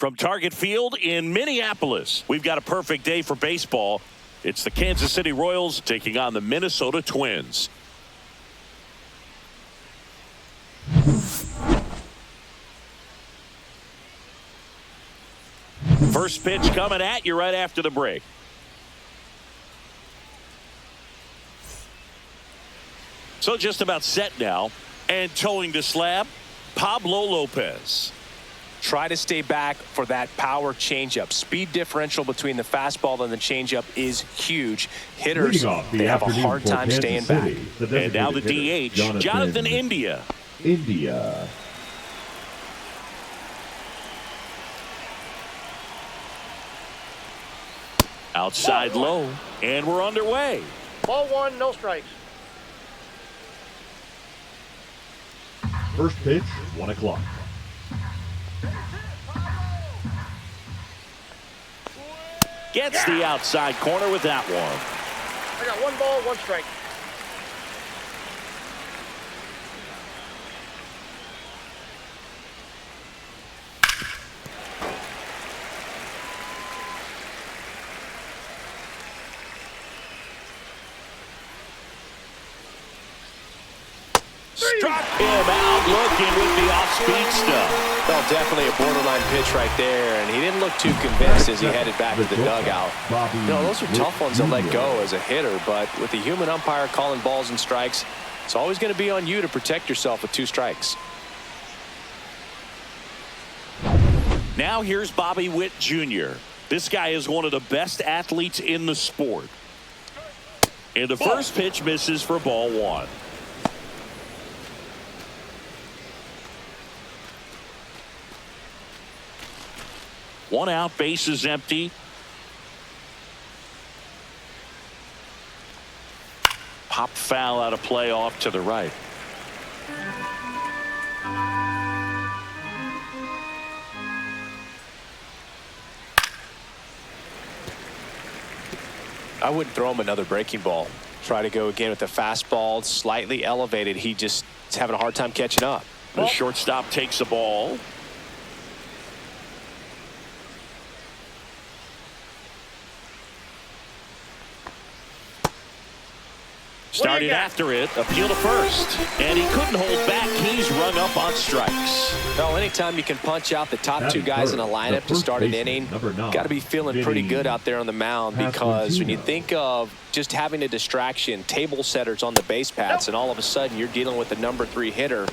From Target Field in Minneapolis, we've got a perfect day for baseball. It's the Kansas City Royals taking on the Minnesota Twins. First pitch coming at you right after the break. So just about set now. And towing the slab, Pablo Lopez. Try to stay back for that power changeup. Speed differential between the fastball and the changeup is huge. Hitters, they have a hard time staying back. And now the DH, Jonathan India. Outside low, and we're underway. Ball one, no strikes. First pitch, 1 o'clock. Gets the outside corner with that one. I got 1 ball, 1 strike. Struck him out looking with the off-speed stuff. Well, definitely a borderline pitch right there, and he didn't look too convinced as he headed back to the dugout. Those are tough ones to let go as a hitter, but with the human umpire calling balls and strikes, it's always going to be on you to protect yourself with 2 strikes. Now here's Bobby Witt Jr. This guy is one of the best athletes in the sport. And the first pitch misses for ball 1. One out, base is empty. Pop foul out of play off to the right. I wouldn't throw him another breaking ball. Try to go again with the fastball, slightly elevated. He just is having a hard time catching up. The shortstop takes the ball. Started after it, appeal to first, and he couldn't hold back. He's rung up on strikes. Well, anytime you can punch out the top 2 guys in a lineup to start an inning, got to be feeling pretty good out there on the mound, because when you think of just having a distraction, table setters on the base paths, and all of a sudden you're dealing with the number 3 hitter,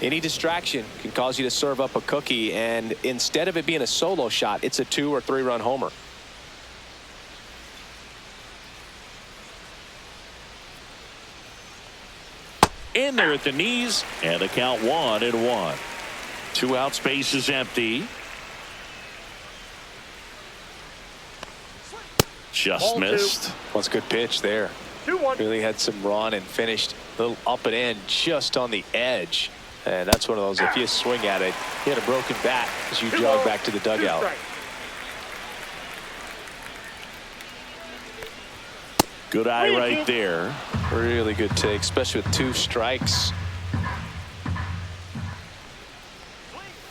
any distraction can cause you to serve up a cookie, and instead of it being a solo shot, it's a 2 or 3 run homer. In there at the knees, and the count 1-1. 2 outs, base is empty. Just Ball missed. Well, it's a good pitch there. 2-1. Really had some run and finished a little up and in just on the edge. And that's one of those, if you swing at it, you had a broken bat as you jog back to the dugout. Good eye right there. Really good take, especially with 2 strikes.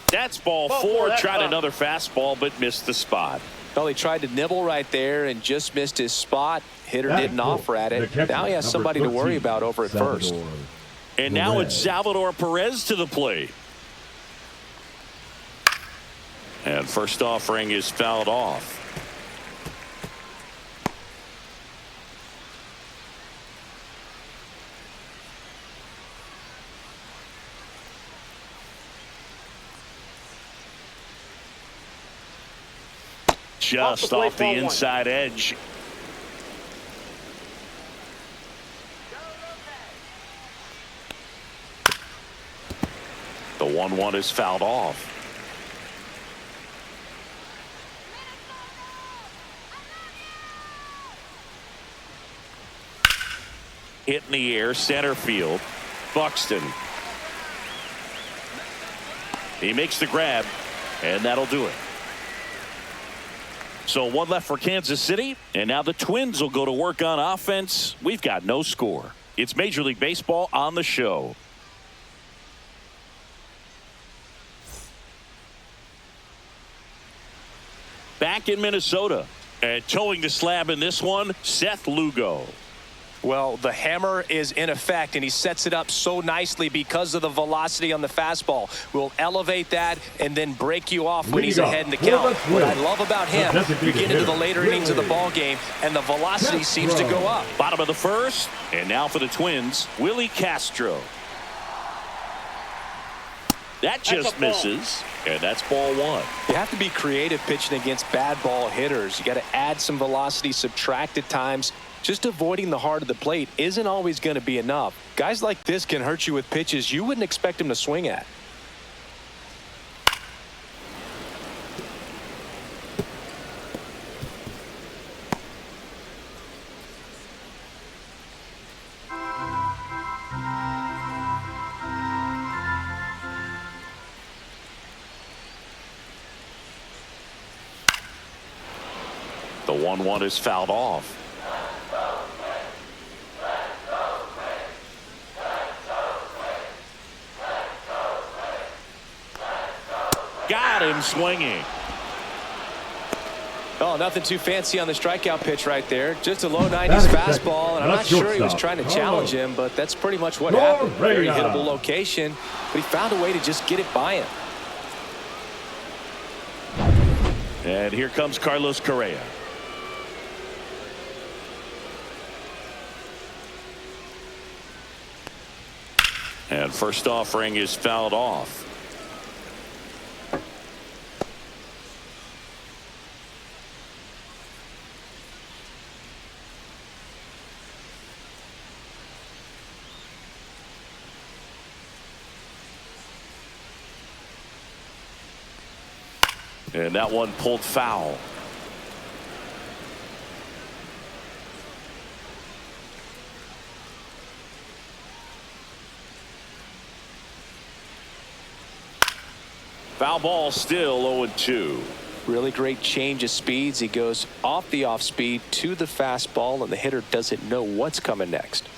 That's ball 4. Tried another fastball, but missed the spot. Well, he tried to nibble right there and just missed his spot. Hitter didn't offer at it. Now he has somebody to worry about over at first. And now it's Salvador Perez to the plate. And first offering is fouled off. Just off the inside edge. The 1-1 is fouled off. Hit in the air, center field. Buxton. He makes the grab, and that'll do it. So 1 left for Kansas City, and now the Twins will go to work on offense. We've got no score. It's Major League Baseball on the show. back in Minnesota. And towing the slab in this one, Seth Lugo. Well, the hammer is in effect, and he sets it up so nicely because of the velocity on the fastball. We'll elevate that and then break you off when he's ahead in the count. What I love about him, you get into the later innings of the ball game, and the velocity seems to go up. Bottom of the first, and now for the Twins, Willie Castro. That just misses, and that's ball one. You have to be creative pitching against bad ball hitters. You got to add some velocity, subtract at times. Just avoiding the heart of the plate isn't always going to be enough. Guys like this can hurt you with pitches you wouldn't expect them to swing at. The 1-1 is fouled off. Got him swinging. Oh, nothing too fancy on the strikeout pitch right there. Just a low 90s fastball, and I'm not sure he was trying to challenge him, but that's pretty much what happened. Very hittable location, but he found a way to just get it by him. And here comes Carlos Correa. And first offering is fouled off. And that one pulled foul. Foul ball, still 0-2. Really great change of speeds. He goes off the off speed to the fastball, and the hitter doesn't know what's coming next.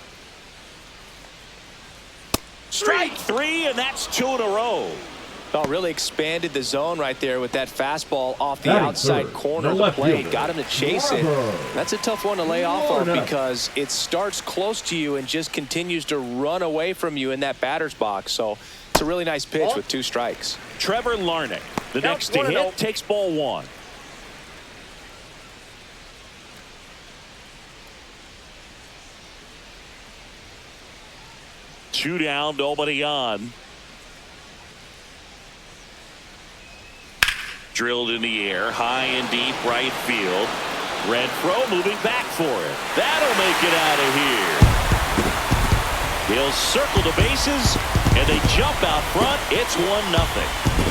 Strike three, and that's 2 in a row. Oh, really expanded the zone right there with that fastball off the outside corner of the plate. Got him to chase it. That's a tough one to lay off of because it starts close to you and just continues to run away from you in that batter's box. So it's a really nice pitch with 2 strikes. Trevor Larnach, the next to hit, takes ball one. Two down, nobody on. Drilled in the air, high and deep right field. Renfroe moving back for it. That'll make it out of here. He'll circle the bases, and they jump out front. It's 1-0.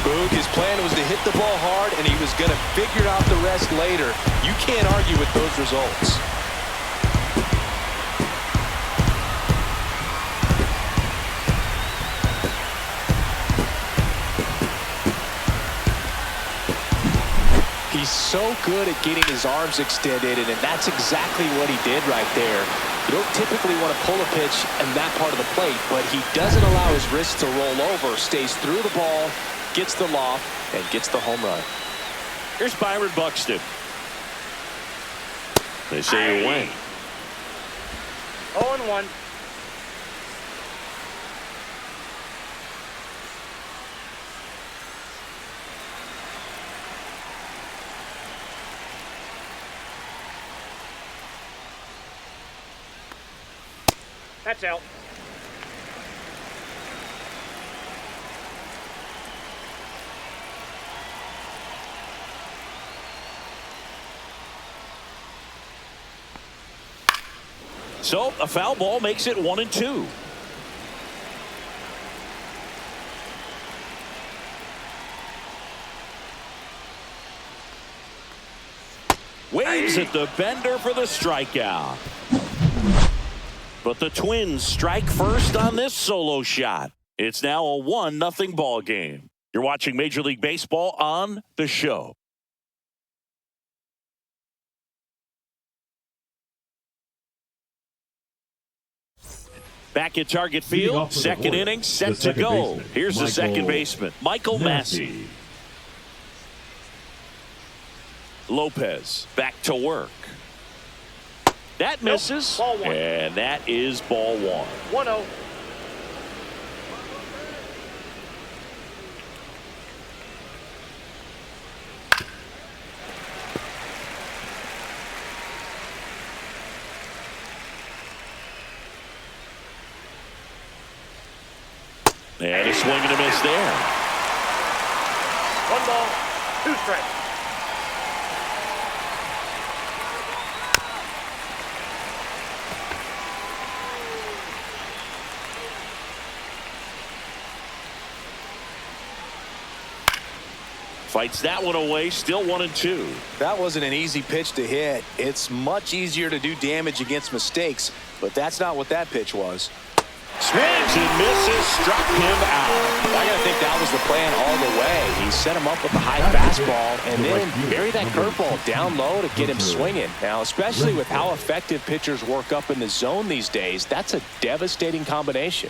Boog, his plan was to hit the ball hard, and he was going to figure out the rest later. You can't argue with those results. He's so good at getting his arms extended, and that's exactly what he did right there. You don't typically want to pull a pitch in that part of the plate, but he doesn't allow his wrist to roll over, stays through the ball, gets the loft, and gets the home run. Here's Byron Buxton. They say he went. 0-1. That's out. So a foul ball makes it 1-2. Waves at the bender for the strikeout. But the Twins strike first on this solo shot. It's now a 1-0 ball game. You're watching Major League Baseball on The Show. Back at Target Field, second inning, set to go. Here's the second baseman, Michael Massey. Lopez back to work. That misses. Ball one. And that is ball one. 1-0. And a swing and a miss there. 1 ball, 2 strikes. Fights that one away, still 1-2. That wasn't an easy pitch to hit. It's much easier to do damage against mistakes, but that's not what that pitch was. Swings and misses, struck him out. I gotta think that was the plan all the way. He set him up with a high fastball and then bury that curveball down low to get him swinging. Now, especially with how effective pitchers work up in the zone these days, that's a devastating combination.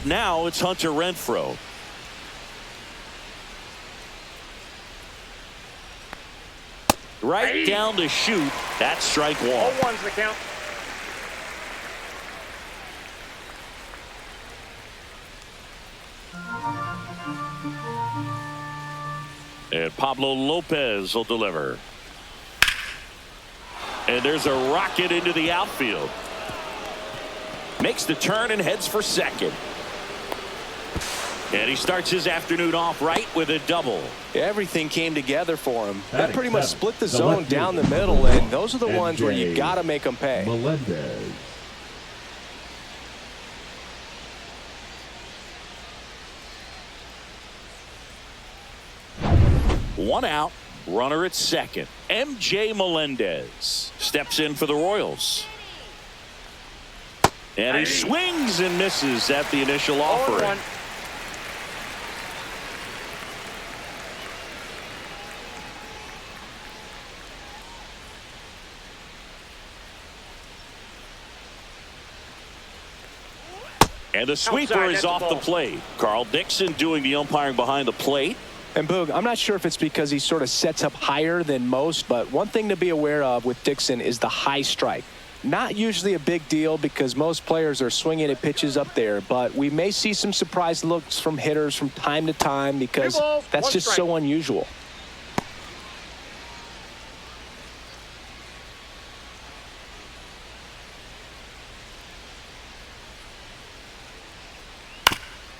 Now it's Hunter Renfroe. Right down to shoot. That's strike one. 0-1's the count. And Pablo Lopez will deliver. And there's a rocket into the outfield. Makes the turn and heads for second. And he starts his afternoon off right with a double. Everything came together for him. That pretty much split the zone down the middle, and those are the ones where you got to make them pay. Melendez. One out, runner at second. MJ Melendez steps in for the Royals. And he swings and misses at the initial offering. 0-1. And the sweeper Outside, is that's off the the ball. plate. Carl Dixon doing the umpiring behind the plate. And Boog, I'm not sure if it's because he sort of sets up higher than most, but one thing to be aware of with Dixon is the high strike. Not usually a big deal because most players are swinging at pitches up there, but we may see some surprise looks from hitters from time to time because 2 balls, that's 1 just strike. so unusual.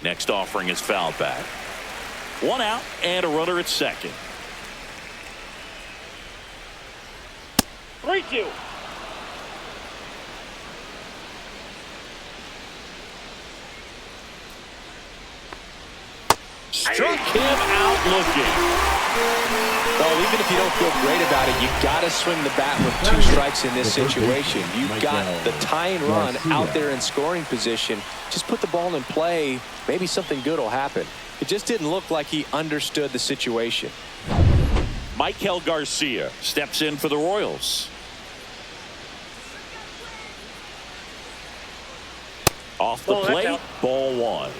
Next offering is fouled back. One out and a runner at second. 3-2. Struck him out looking. Well, even if you don't feel great about it, you got to swing the bat with 2 strikes in this situation. You've got the tying run out there in scoring position. Just put the ball in play. Maybe something good will happen. It just didn't look like he understood the situation. Michael Garcia steps in for the Royals. Off the Ball, that's plate, out. ball one.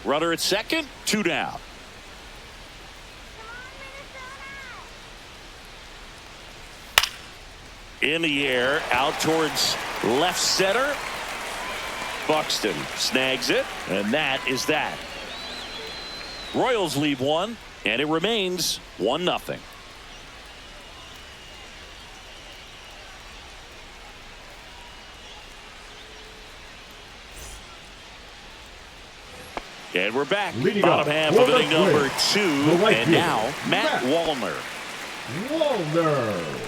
Runner at second, 2 down. In the air, out towards left center. Buxton snags it, and that is that. Royals leave one, and it remains 1-0. And we're back. Leading Bottom off half for of the inning number plate, 2. the right And field, now, Matt Wallner. Wallner.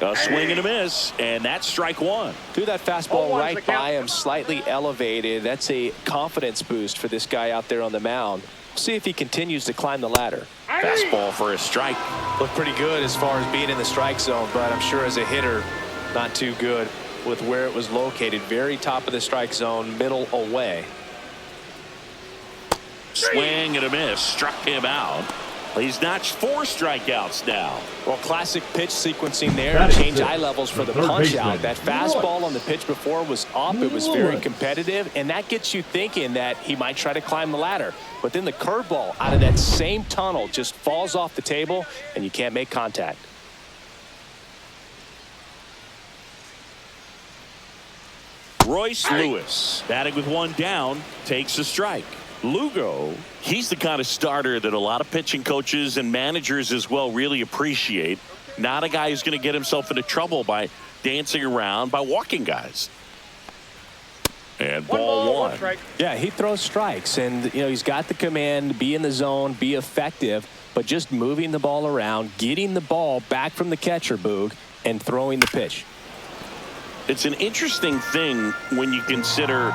A swing and a miss, and that's strike one. Threw that fastball 0-1's right the count. by him, slightly elevated. That's a confidence boost for this guy out there on the mound. See if he continues to climb the ladder. Fastball for a strike. Looked pretty good as far as being in the strike zone, but I'm sure as a hitter, not too good with where it was located. Very top of the strike zone, middle away. Swing and a miss. Struck him out. He's notched 4 strikeouts now. Well, classic pitch sequencing there to change eye levels for the punch out. That fastball on the pitch before was up. It was very competitive, and that gets you thinking that he might try to climb the ladder. But then the curveball out of that same tunnel just falls off the table, and you can't make contact. Royce Lewis, batting with 1 down, takes a strike. Lugo, he's the kind of starter that a lot of pitching coaches and managers as well really appreciate. Not a guy who's going to get himself into trouble by dancing around, by walking guys. And ball 1. Yeah, he throws strikes, and he's got the command to be in the zone, be effective, but just moving the ball around, getting the ball back from the catcher, Boog, and throwing the pitch. It's an interesting thing when you consider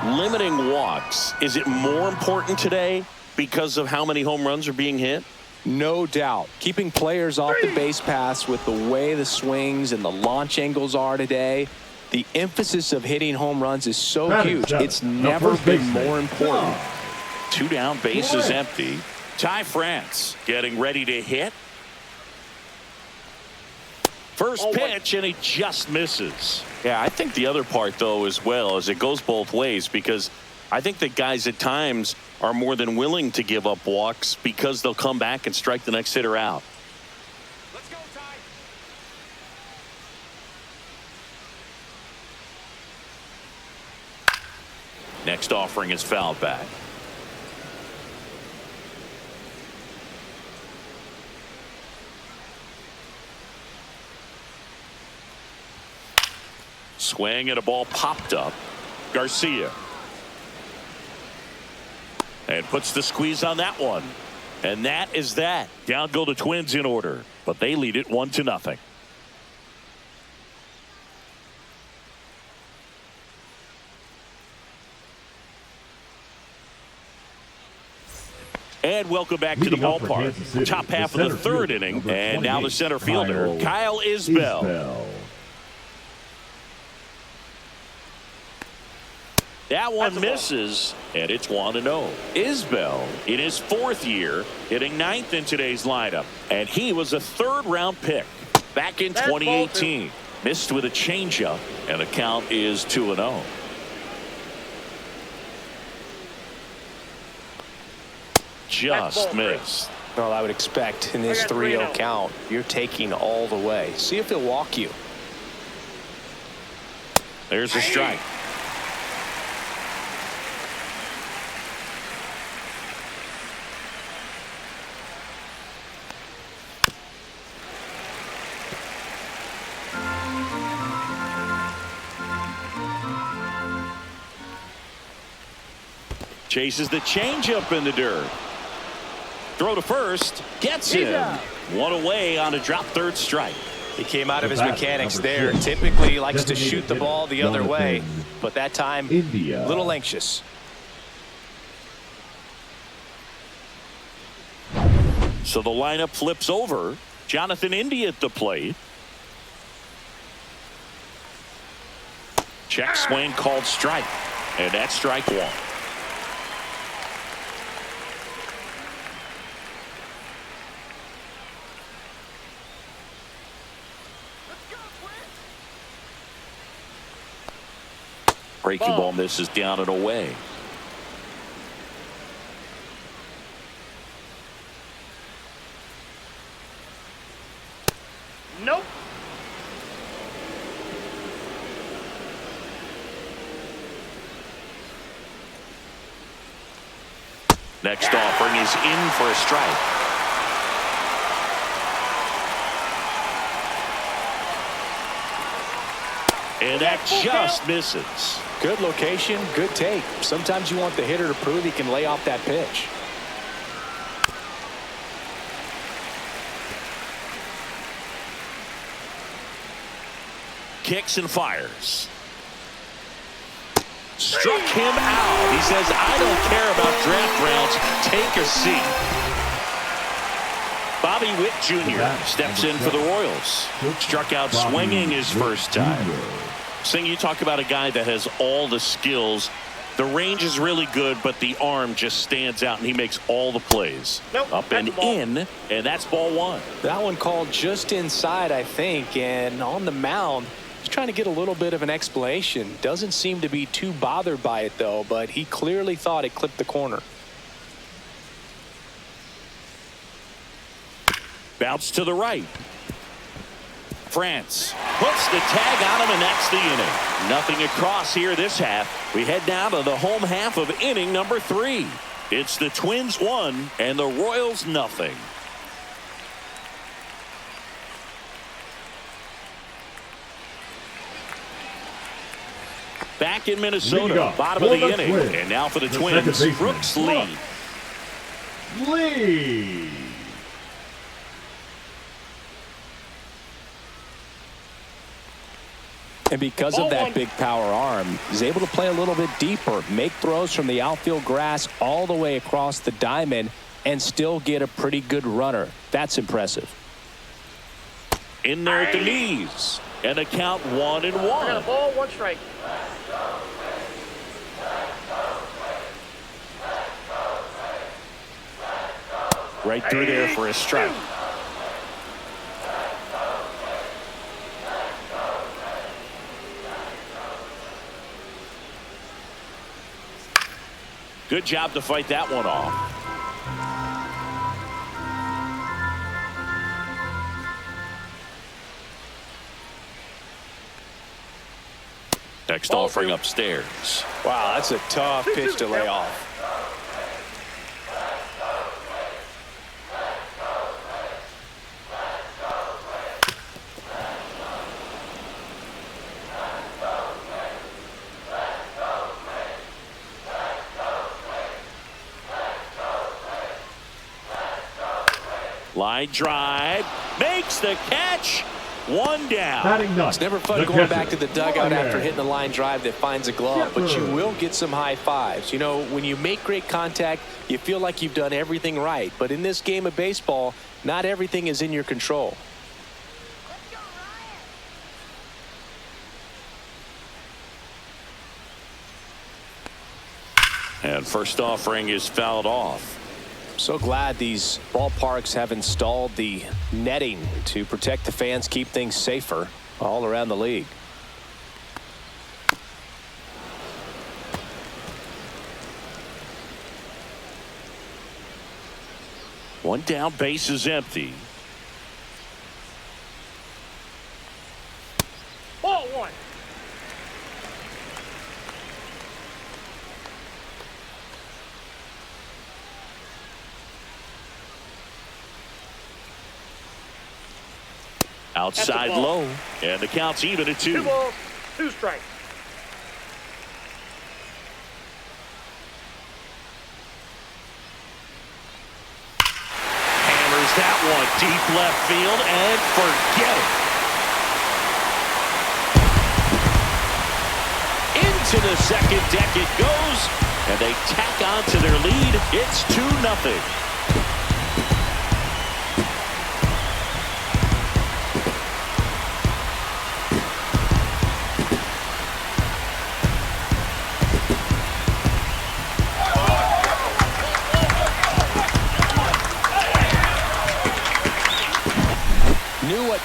limiting walks. Is it more important today because of how many home runs are being hit? No doubt. Keeping players off the base paths with the way the swings and the launch angles are today, the emphasis of hitting home runs is so huge. It's never been more important. 2 down, bases empty. Ty France getting ready to hit. First pitch, and he just misses. Yeah, I think the other part, though, as well, is it goes both ways, because I think that guys at times are more than willing to give up walks because they'll come back and strike the next hitter out. Let's go, Ty. Next offering is fouled back. Swing and a ball popped up. Garcia. And puts the squeeze on that one. And that is that. Down go the Twins in order. But they lead it 1-0. And welcome back to the ballpark. Top half of the 3rd inning. And now the center fielder, Kyle Isbell. That one misses, and it's 1-0. Isbell, in his 4th year, hitting 9th in today's lineup. And he was a 3rd-round pick back in 2018. Missed with a changeup, and the count is 2-0. Just missed. Well, I would expect in this 3-0 count, you're taking all the way. See if he'll walk you. There's a strike. Chases the changeup in the dirt. Throw to first. Gets him. 1 away on a drop 3rd strike. He came out of his mechanics there. Typically, he likes to shoot the ball the other way. But that time, a little anxious. So the lineup flips over. Jonathan India at the plate. Check swing called strike. And that's strike 1. Breaking ball misses down and away. Nope. Next offering is in for a strike. And that just misses. Good location, good take. Sometimes you want the hitter to prove he can lay off that pitch. Kicks and fires. Struck him out. He says, I don't care about draft rounds. Take a seat. Bobby Witt Jr. steps in for the Royals. Struck out swinging his first time. Sing, you talk about a guy that has all the skills The range is really good, but the arm just stands out, and he makes all the plays. Up and in, and that's ball one. That one called just inside, I think, and on the mound, he's trying to get a little bit of an explanation. Doesn't seem to be too bothered by it, though, but he clearly thought it clipped the corner. Bounce to the right. France puts the tag on him, and that's the inning. Nothing across here this half. We head down to the home half of inning number 3. It's the Twins 1 and the Royals nothing. Back in Minnesota, bottom of the inning. And now for the Twins, Brooks Lee. And because of that big power arm, he's able to play a little bit deeper, make throws from the outfield grass all the way across the diamond, and still get a pretty good runner. That's impressive. In there at the knees, and a count 1-1. Got a ball, 1 strike. Right through there for a strike. Good job to fight that one off. Next offering upstairs. Wow, that's a tough pitch to lay off. Line drive, makes the catch, 1 down. It's never fun going back to the dugout after hitting a line drive that finds a glove, but you will get some high fives. You know, when you make great contact, you feel like you've done everything right. But in this game of baseball, not everything is in your control. And first offering is fouled off. So glad these ballparks have installed the netting to protect the fans, keep things safer all around the league. One down, base is empty. Ball 1. Outside low, and the count's even at 2. 2 balls, 2 strikes. Hammers that one deep left field, and forget it. Into the second deck it goes, and they tack on to their lead. It's 2-0.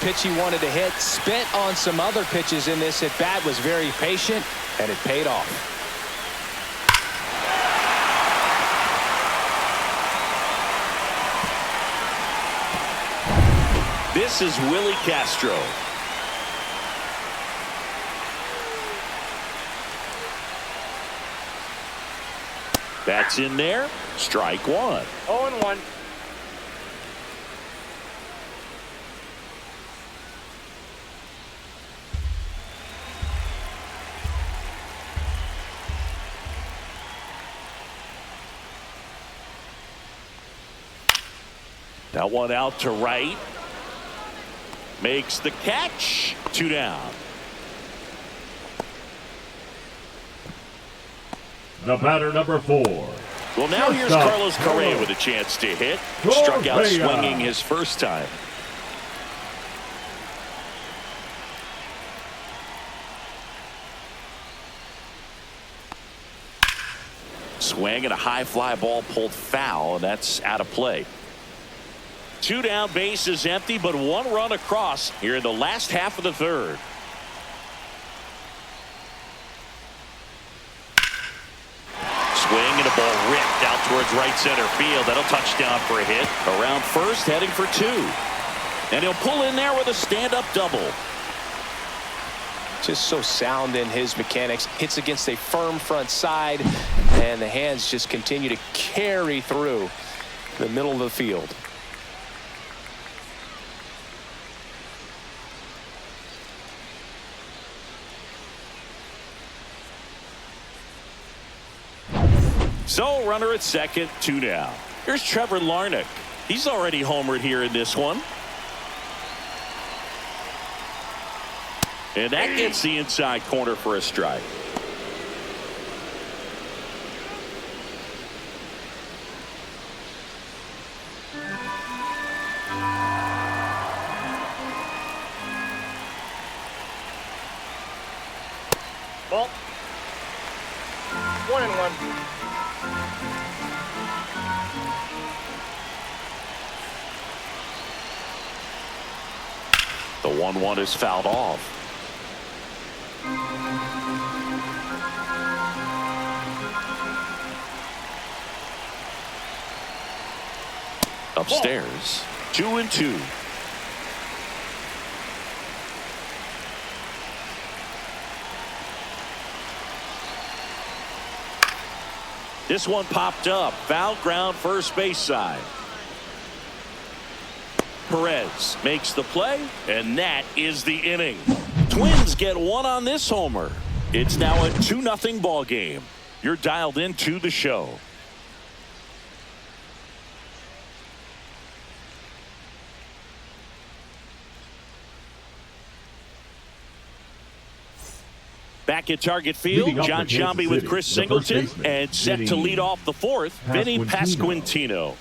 Pitch he wanted to hit, spent on some other pitches in this at bat, was very patient, and it paid off. This is Willie Castro. That's in there. Strike 1. 0-1. That one out to right. Makes the catch. 2 down. The batter, number 4. Well, now here's Carlos Correa with a chance to hit. Struck out swinging his first time. Swing and a high fly ball pulled foul, and that's out of play. 2 down, base is empty, but 1 run across here in the last half of the third. Swing and a ball ripped out towards right center field. That'll touch down for a hit. Around first, heading for 2. And he'll pull in there with a stand-up double. Just so sound in his mechanics. Hits against a firm front side, and the hands just continue to carry through the middle of the field. So runner at second, 2 down. Here's Trevor Larnach. He's already homered here in this one. And that gets the inside corner for a strike. Ball. 1-1. The 1-1 is fouled off. Upstairs, 2-2. This one popped up. Foul ground, first base side. Perez makes the play, and that is the inning. Twins get 1 on this homer. It's now a 2-0 ball game. You're dialed into the show. Back at Target Field, John Sciambi with Chris Singleton, and set to lead off the fourth, Vinny Pasquantino.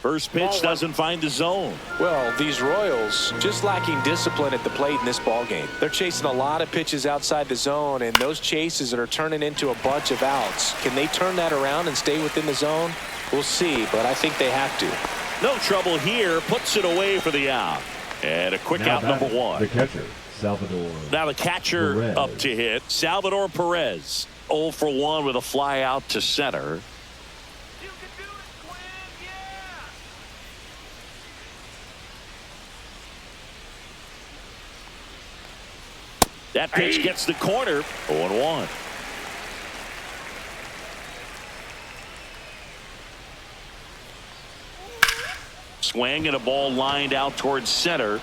First pitch doesn't find the zone. Well, these Royals just lacking discipline at the plate in this ball game. They're chasing a lot of pitches outside the zone, and those chases are turning into a bunch of outs. Can they turn that around and stay within the zone? We'll see, but I think they have to. No trouble here. Puts it away for the out. And a quick out, number 1. The catcher, Salvador. Now the catcher Perez. up to hit. Salvador Perez. 0 for 1 with a fly out to center. That pitch gets the corner. 0-1. Swing and a ball lined out towards center.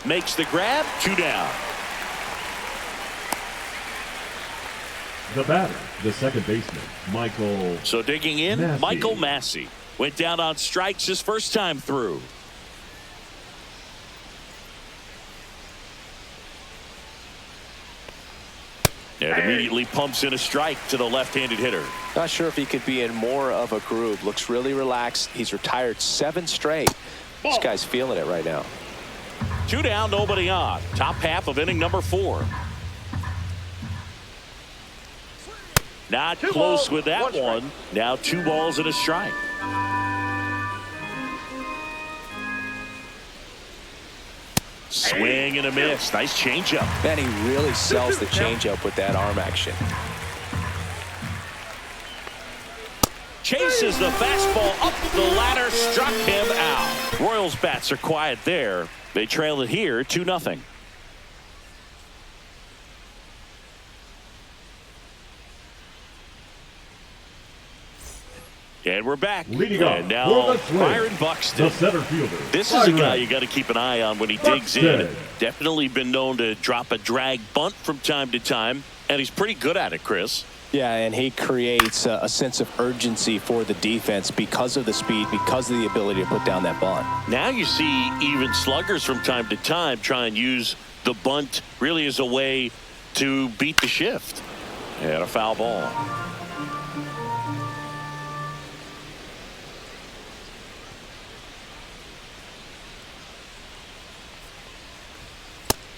Makes the grab. 2 down. The batter, the second baseman, Michael. So digging in, Massey. Michael Massey. Went down on strikes his first time through. And immediately pumps in a strike to the left-handed hitter. Not sure if he could be in more of a groove. Looks really relaxed. He's retired 7 straight. This guy's feeling it right now. 2 down, nobody on. Top half of inning number 4. Not close with that one. Now 2 balls and a strike. Swing and a miss. Nice changeup. Man, he really sells the changeup with that arm action. Chases the fastball up the ladder, struck him out. Royals bats are quiet there. They trail it here 2-0. And we're back. Leading and up now for the Twins, Byron Buxton. the center fielder. This is a guy you got to keep an eye on when he digs in. Definitely been known to drop a drag bunt from time to time, and he's pretty good at it, Chris. Yeah, and he creates a sense of urgency for the defense because of the speed, because of the ability to put down that bunt. Now you see even sluggers from time to time try and use the bunt really as a way to beat the shift. And a foul ball.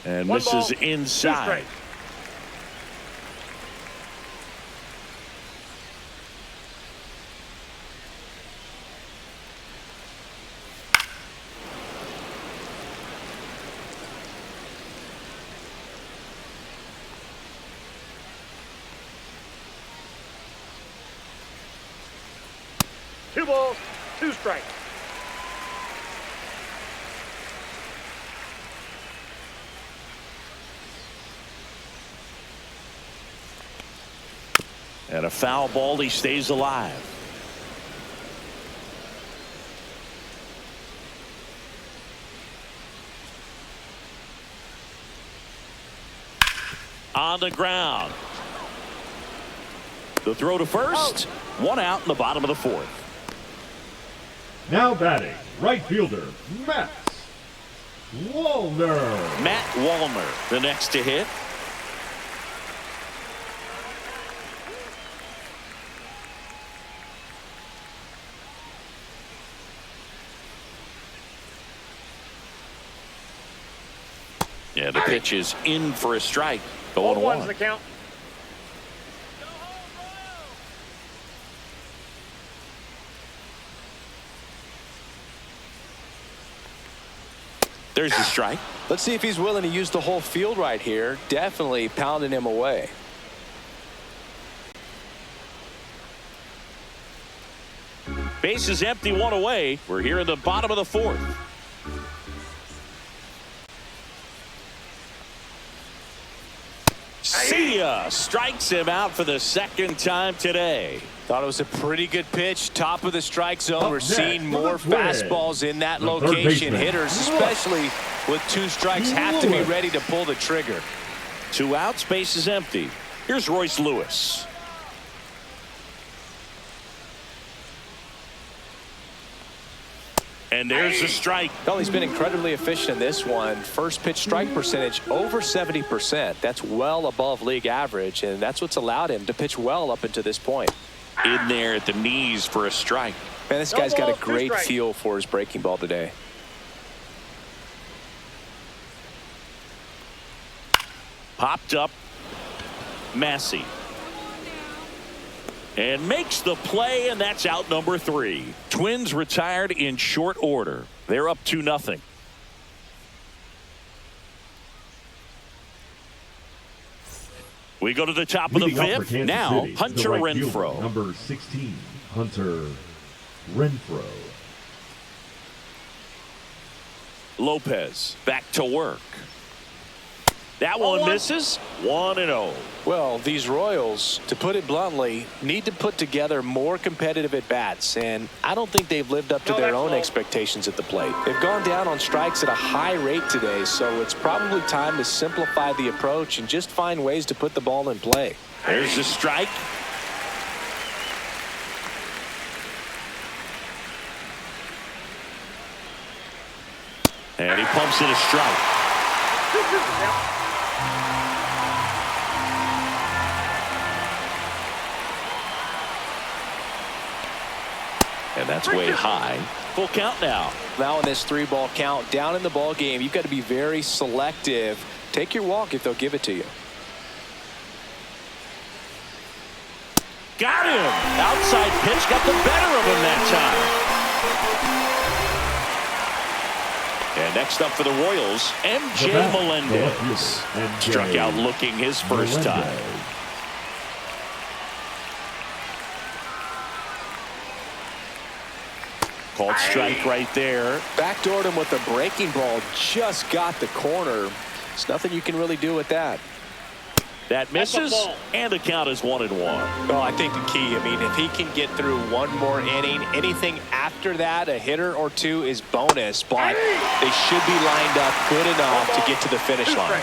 And One misses ball, inside. 2 strikes. Two balls, 2 strikes. And a foul ball. He stays alive. On the ground. The throw to first. 1 out in the bottom of the 4th. Now batting, right fielder, Matt Wallner. Matt Wallner, the next to hit. Yeah, the pitch is in for a strike. 0-1's the count. There's the strike. Let's see if he's willing to use the whole field right here. Definitely pounding him away. Base is empty, 1 away. We're here in the bottom of the 4th. See ya. Strikes him out for the 2nd time today. Thought it was a pretty good pitch. Top of the strike zone. Up We're next seeing for more the Twins, fastballs in that the third location. baseman, Hitters, especially with 2 strikes, have to be Lewis. ready to pull the trigger. 2 outs, base is empty. Here's Royce Lewis. And there's the strike. Well, he's been incredibly efficient in this one. First pitch strike percentage over 70%. That's well above league average, and that's what's allowed him to pitch well up until this point. In there at the knees for a strike. Man, this No guy's got a balls, 2 great strikes. feel for his breaking ball today. Popped up. Massey. And makes the play, and that's out number 3. Twins retired in short order. They're up 2-0. We go to the top of the Leading up for 5th. Kansas Now, City, the Hunter right Renfroe. fielder, number 16, Hunter Renfroe. Lopez back to work. That one misses. 1-0. Well, these Royals, to put it bluntly, need to put together more competitive at-bats, and I don't think they've lived up to their own expectations at the plate. They've gone down on strikes at a high rate today, so it's probably time to simplify the approach and just find ways to put the ball in play. There's the strike. And he pumps in a strike. 2-2's the count. And that's way high. Full count now. Now in this 3-ball count, down in the ball game, you've got to be very selective. Take your walk if they'll give it to you. Got him. Outside pitch got the better of him that time. And next up for the Royals, MJ Melendez. Struck out looking his first time. Called strike right there. Backdoored him with a breaking ball. Just got the corner. There's nothing you can really do with that. That misses, and the count is 1-1. Well, I think the key, I mean, if he can get through one more inning, anything after that, a hitter or 2 is bonus, but they should be lined up good enough to get to the finish line.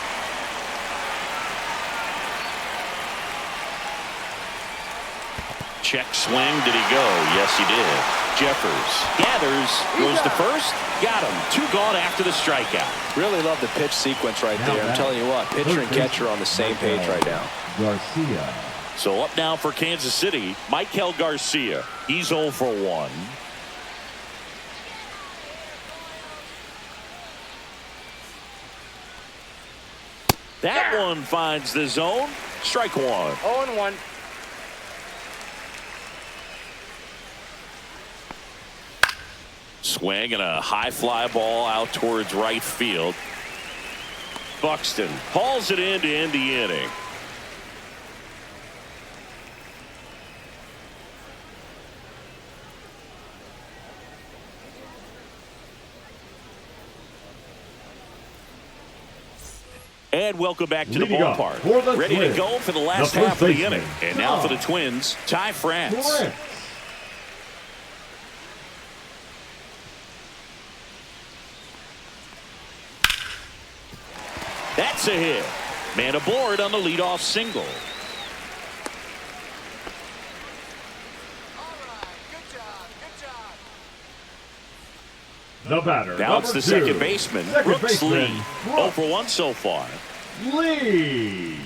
Check swing. Did he go? Yes, he did. Jeffers gathers, goes to first, got him. 2 gone after the strikeout. Really love the pitch sequence right there. I'm telling you what, pitcher and catcher on the same page right now. Garcia. So up now for Kansas City, Michael Garcia. He's 0 for 1. That one finds the zone. Strike 1. 0-1. Swing and a high fly ball out towards right field. Buxton hauls it in to end the inning. And welcome back to the ballpark. Ready to go for the last half of the inning. And now for the Twins, Ty France. That's a hit. Man aboard on the leadoff single. The batter. Now it's the second baseman, Brooks Lee. 0 for 1 so far. Lee.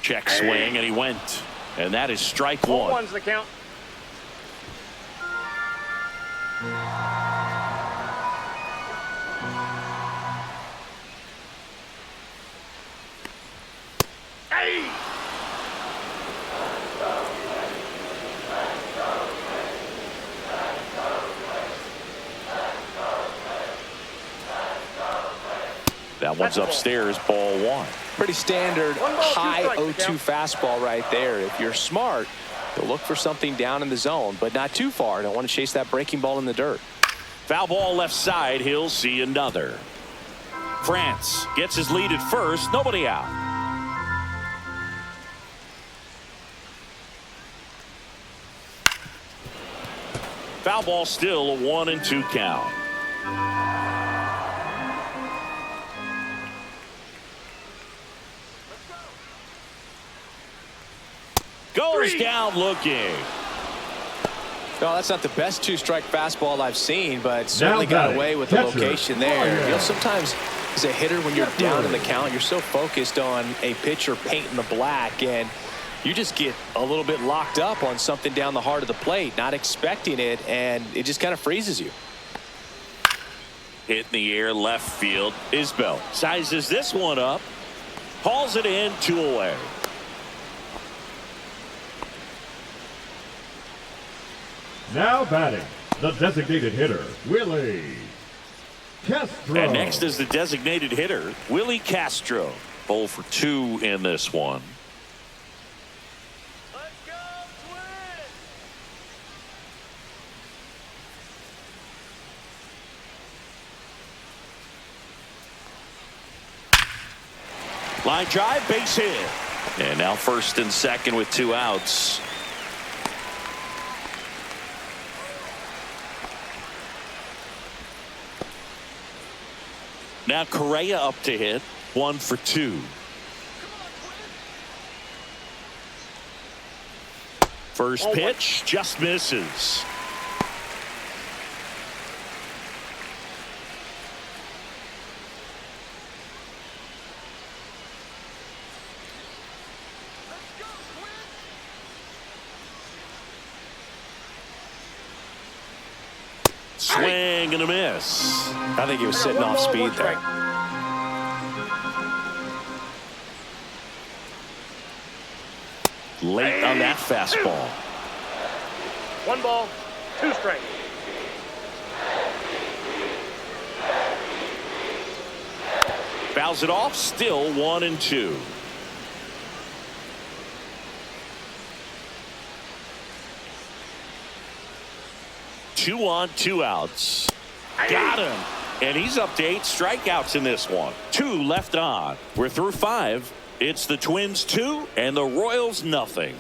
Check swing, and he went. And that is strike 1. 1's the count. That one's upstairs, ball 1. Pretty standard high 0-2 fastball right there. If you're smart, you'll look for something down in the zone, but not too far. Don't want to chase that breaking ball in the dirt. Foul ball left side. He'll see another. France gets his lead at first. Nobody out. Foul ball still a 1-2 count. Goes down looking. No, that's not the best two-strike fastball I've seen, but certainly got away with the location there. You know, sometimes as a hitter, when you're down in the count, you're so focused on a pitcher painting the black, and you just get a little bit locked up on something down the heart of the plate, not expecting it, and it just kind of freezes you. Hit in the air left field. Isbell sizes this one up. Hauls it in, 2 away. Now batting, the designated hitter, Willie Castro. And next is the designated hitter, Willie Castro. 0 for 2 in this one. Let's go, Twins! Line drive, base hit. And now first and second with 2 outs. Now Correa up to hit. 1 for 2. First pitch just misses. Swing and a miss. I think he was sitting off speed there. Late on that fastball. 1 ball, 2 strikes. Fouls it off, still 1-2. Two on, 2 outs. Got him. And he's up to 8 strikeouts in this one. 2 left on. We're through 5. It's the Twins 2 and the Royals nothing.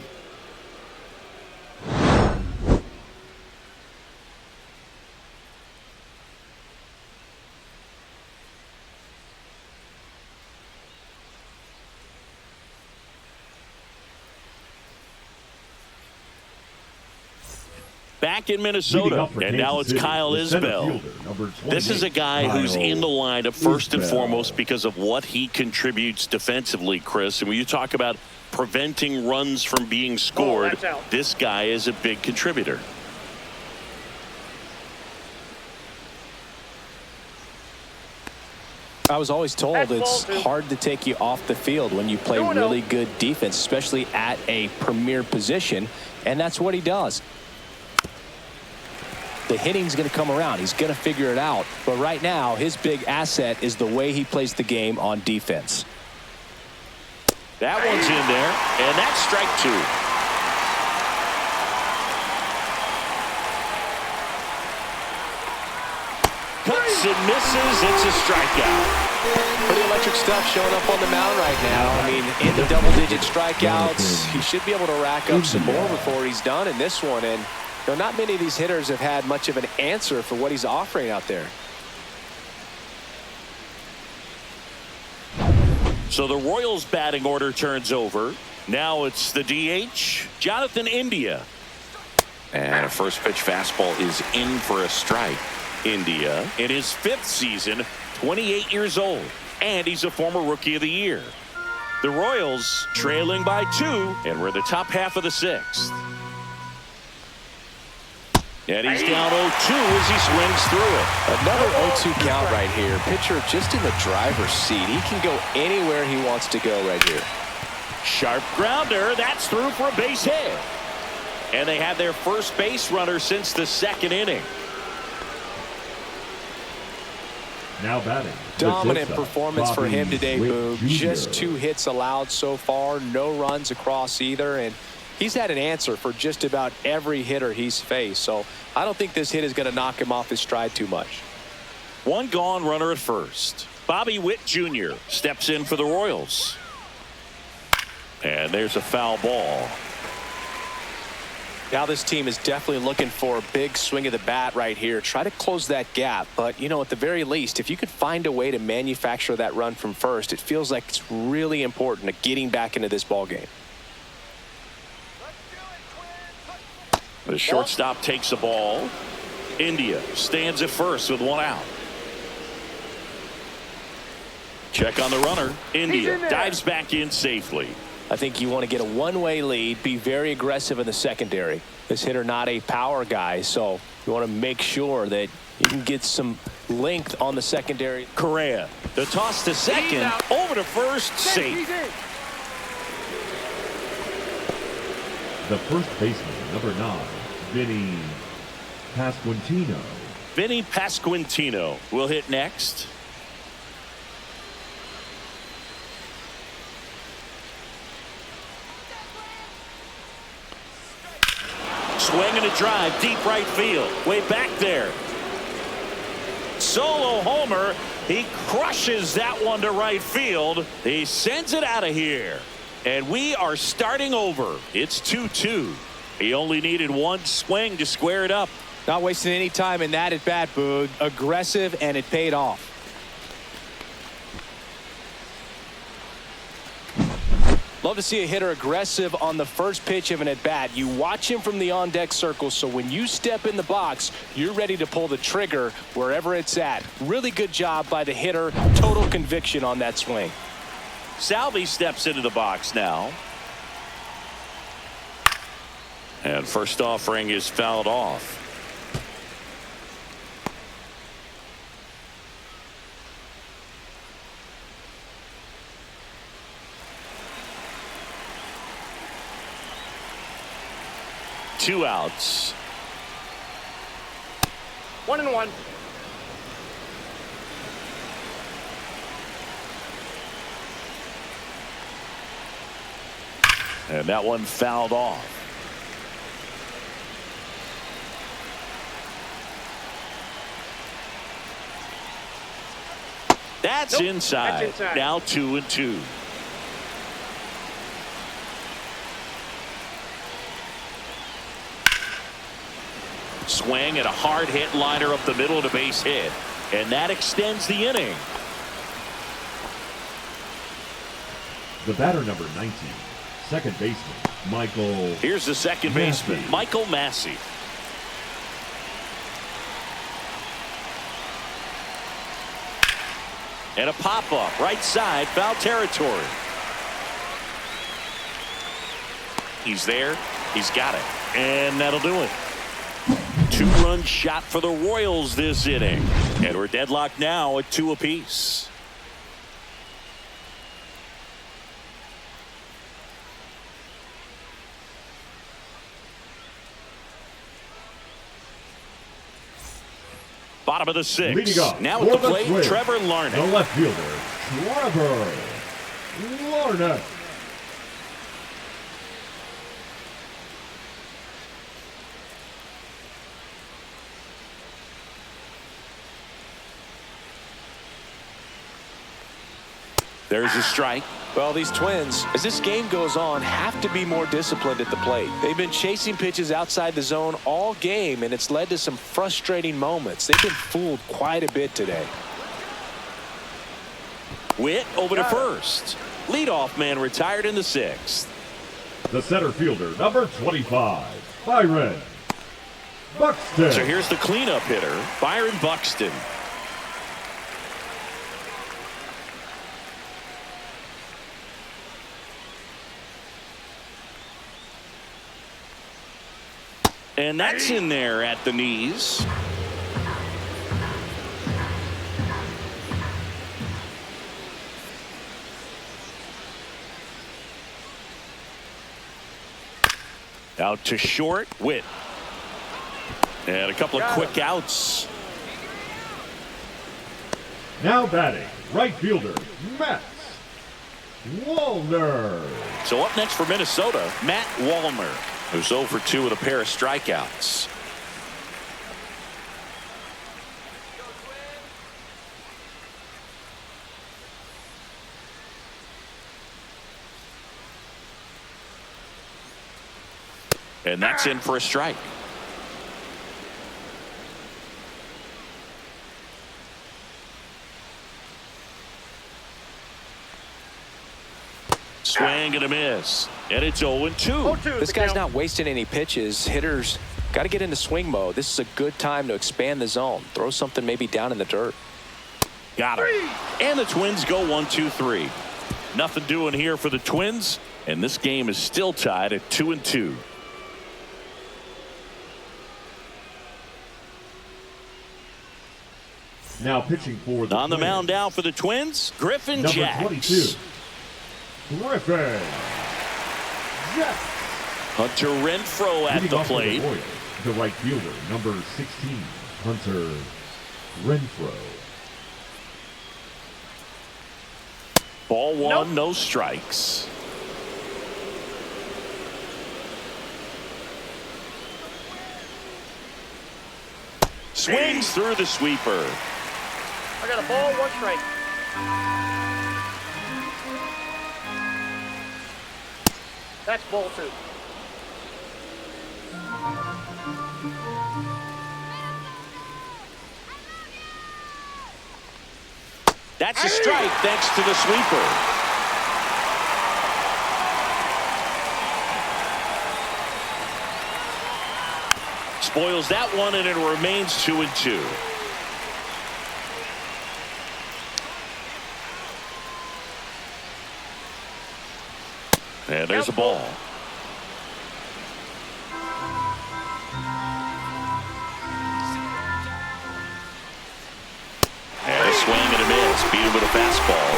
back in Minnesota, and now it's Kyle Isbell. This is a guy who's in the lineup first and foremost because of what he contributes defensively, Chris. And when you talk about preventing runs from being scored, this guy is a big contributor. I was always told it's hard to take you off the field when you play really good defense, especially at a premier position, and that's what he does. The hitting's going to come around. He's going to figure it out. But right now, his big asset is the way he plays the game on defense. That one's in there, and that's strike two. Cuts and misses. It's a strikeout. Pretty electric stuff showing up on the mound right now. I mean, in the double-digit strikeouts, he should be able to rack up some more before he's done in this one. And you know, not many of these hitters have had much of an answer for what he's offering out there. So the Royals batting order turns over. Now it's the DH, Jonathan India. And a first pitch fastball is in for a strike. India in his 5th season, 28 years old, and he's a former Rookie of the Year. The Royals trailing by 2, and we're in the top half of the 6th. And he's down 0-2 as he swings through it. Another 0-2 count right here. Pitcher just in the driver's seat. He can go anywhere he wants to go right here. Sharp grounder. That's through for a base hit. And they have their first base runner since the 2nd inning. Now batting. Dominant performance for him today, Boog. Just 2 hits allowed so far. No runs across either. And he's had an answer for just about every hitter he's faced. So I don't think this hit is going to knock him off his stride too much. 1 gone, runner at first. Bobby Witt Jr. steps in for the Royals. And there's a foul ball. Now this team is definitely looking for a big swing of the bat right here. Try to close that gap. But, you know, at the very least, if you could find a way to manufacture that run from first, it feels like it's really important to getting back into this ball game. The shortstop takes the ball. India stands at first with 1 out. Check on the runner. India dives back in safely. I think you want to get a one-way lead, be very aggressive in the secondary. This hitter not a power guy, so you want to make sure that you can get some length on the secondary. Correa, the toss to second, over to first, safe. The first baseman, number 9, Vinny Pasquantino. Vinny Pasquantino will hit next. Swing and a drive, deep right field, way back there. Solo homer. He crushes that one to right field. He sends it out of here. And we are starting over. It's 2-2. He only needed 1 swing to square it up. Not wasting any time in that at bat, Boog. Aggressive, and it paid off. Love to see a hitter aggressive on the first pitch of an at-bat. You watch him from the on-deck circle, so when you step in the box, you're ready to pull the trigger wherever it's at. Really good job by the hitter. Total conviction on that swing. Salvi steps into the box now. And first offering is fouled off. Two outs. 1-1. And that one fouled off. That's inside. That's inside. Now 2-2. Swing and a hard hit liner up the middle to base hit. And that extends the inning. The batter, number 19, second baseman, Michael. Here's the second baseman, Michael Massey. And a pop-up right side, foul territory. He's there. He's got it. And that'll do it. 2-run shot for the Royals this inning. And we're deadlocked now at 2 apiece. Bottom of the 6th. Now at the plate, Trevor Larned. The left fielder, Trevor Larned. There's a strike. Well, these Twins, as this game goes on, have to be more disciplined at the plate. They've been chasing pitches outside the zone all game, and it's led to some frustrating moments. They've been fooled quite a bit today. Witt over to first. Leadoff man retired in the 6th. The center fielder, number 25, Byron Buxton. So here's the cleanup hitter, Byron Buxton. And that's in there at the knees. Out to short, Witt. And a couple of quick outs. Now batting, right fielder, Matt Wallner. So up next for Minnesota, Matt Wallner, who's 0 for 2 with a pair of strikeouts. And that's in for a strike. Swing and a miss. And it's 0-2. This guy's not wasting any pitches. Hitters got to get into swing mode. This is a good time to expand the zone. Throw something maybe down in the dirt. Got it. And the Twins go 1-2-3. Nothing doing here for the Twins. And this game is still tied at 2-2. Now pitching for the On the Twins, mound now for the Twins, Griffin number Jacks. 22, Griffin Jacks. Hunter Renfroe at Leading the off for plate. the Royals, the right fielder, number 16, Hunter Renfroe. Ball one, no strikes. Swings through the sweeper. I got a ball, 1 strike. That's ball 2. That's a strike thanks to the sweeper. Spoils that one, and it remains 2-2. And there's a ball. And a swing and a miss. Beat him with a fastball.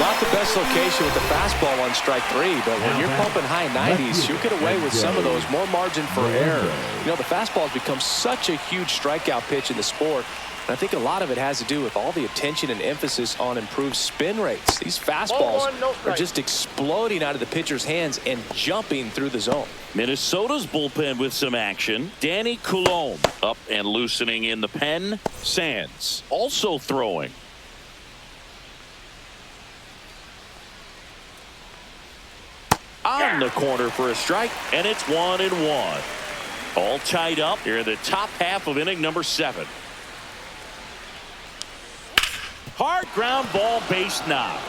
Not the best location with the fastball on strike 3, but when you're pumping high 90s, you'll get away with some of those. More margin for error. You know, the fastball has become such a huge strikeout pitch in the sport. And I think a lot of it has to do with all the attention and emphasis on improved spin rates. These fastballs are just exploding out of the pitcher's hands and jumping through the zone. Minnesota's bullpen with some action. Danny Coulombe up and loosening in the pen. Sands also throwing. On the corner for a strike, and it's 1-1. All tied up here in the top half of inning number 7. Hard ground ball, base knock.